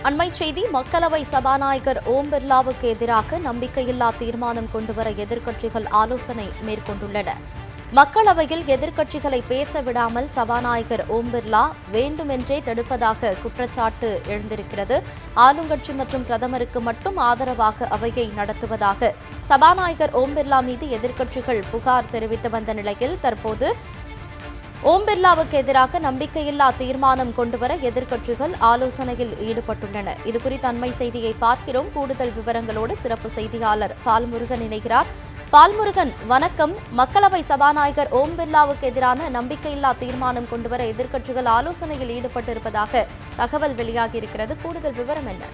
அண்மை செய்தி மக்களவை சபாநாயகர் ஓம் பிர்லாவுக்கு எதிராக நம்பிக்கையில்லா தீர்மானம் கொண்டுவர எதிர்க்கட்சிகள் ஆலோசனை மேற்கொண்டுள்ளன. மக்களவையில் எதிர்க்கட்சிகளை பேச விடாமல் சபாநாயகர் ஓம் பிர்லா வேண்டுமென்றே தடுப்பதாக குற்றச்சாட்டு எழுந்திருக்கிறது. ஆளுங்கட்சி மற்றும் பிரதமருக்கு மட்டும் ஆதரவாக அவையை நடத்துவதாக சபாநாயகர் ஓம் பிர்லா மீது எதிர்க்கட்சிகள் புகார் தெரிவித்து வந்த நிலையில் தற்போது ஓம் பிர்லாவுக்கு எதிராக நம்பிக்கையில்லா தீர்மானம் கொண்டுவர எதிர்க்கட்சிகள் ஆலோசனையில் ஈடுபட்டுள்ளன. இதுகுறித்த அண்மை செய்தியை பார்க்கிறோம். கூடுதல் விவரங்களோடு சிறப்பு செய்தியாளர் பால்முருகன் இணைகிறார். பால்முருகன், வணக்கம். மக்களவை சபாநாயகர் ஓம் பிர்லாவுக்கு எதிரான நம்பிக்கையில்லா தீர்மானம் கொண்டுவர எதிர்க்கட்சிகள் ஆலோசனையில் ஈடுபட்டிருப்பதாக தகவல் வெளியாகியிருக்கிறது. கூடுதல் விவரம் என்ன?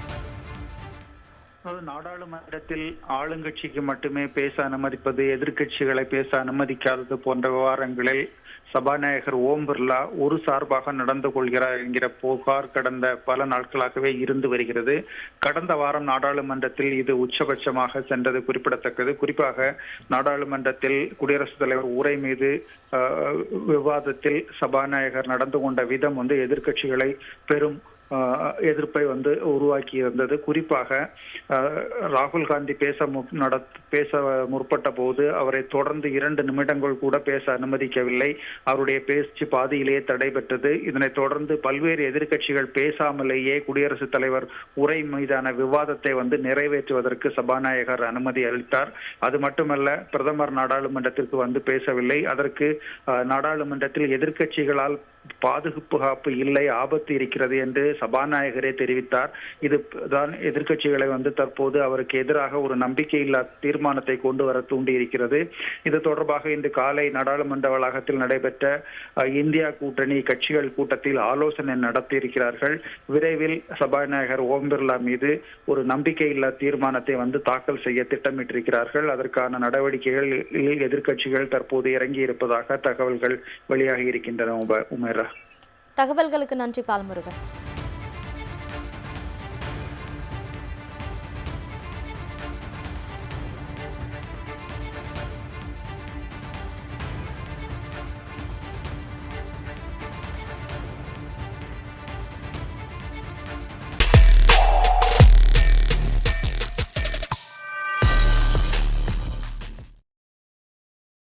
நாடாளுமன்றத்தில் ஆளுங்கட்சிக்கு மட்டுமே பேச அனுமதிப்பது, எதிர்க்கட்சிகளை பேச அனுமதிக்காதது போன்ற விவகாரங்களில் சபாநாயகர் ஓம் பிர்லா ஒரு சார்பாக நடந்து கொள்கிறார் என்கிற புகார் கடந்த பல நாட்களாகவே இருந்து வருகிறது. கடந்த வாரம் நாடாளுமன்றத்தில் இது உச்சபட்சமாக சென்றது குறிப்பிடத்தக்கது. குறிப்பாக நாடாளுமன்றத்தில் குடியரசுத் தலைவர் உரை மீது விவாதத்தில் சபாநாயகர் நடந்து கொண்ட விதம் எதிர்க்கட்சிகளை பெரும் எதிர்ப்பை உருவாக்கி இருந்தது. குறிப்பாக ராகுல் காந்தி பேச முற்பட்ட போது அவரை தொடர்ந்து 2 நிமிடங்கள் கூட பேச அனுமதிக்கவில்லை. அவருடைய பேச்சு பாதியிலேயே தடைபெற்றது. இதனைத் தொடர்ந்து பல்வேறு எதிர்க்கட்சிகள் பேசாமலேயே குடியரசுத் தலைவர் உரை மீதான விவாதத்தை நிறைவேற்றுவதற்கு சபாநாயகர் அனுமதி அளித்தார். அது மட்டுமல்ல, பிரதமர் நாடாளுமன்றத்திற்கு பேசவில்லை. அதற்கு நாடாளுமன்றத்தில் எதிர்க்கட்சிகளால் பாதுகாப்பு இல்லை, ஆபத்து இருக்கிறது என்று சபாநாயகரே தெரிவித்தார். இதுதான் எதிர்க்கட்சிகளை தற்போது அவருக்கு எதிராக ஒரு நம்பிக்கையில்லா தீர்மானத்தை கொண்டு வர தூண்டியிருக்கிறது. இது தொடர்பாக இன்று காலை நாடாளுமன்ற வளாகத்தில் நடைபெற்ற இந்தியா கூட்டணி கட்சிகள் கூட்டத்தில் ஆலோசனை நடத்தியிருக்கிறார்கள். விரைவில் சபாநாயகர் ஓம் பிர்லா மீது ஒரு நம்பிக்கையில்லா தீர்மானத்தை தாக்கல் செய்ய திட்டமிட்டிருக்கிறார்கள். அதற்கான நடவடிக்கைகளில் எதிர்க்கட்சிகள் தற்போது இறங்கி இருப்பதாக தகவல்கள் வெளியாகி இருக்கின்றன. உமேரா, தகவல்களுக்கு நன்றி பால்முருகன்.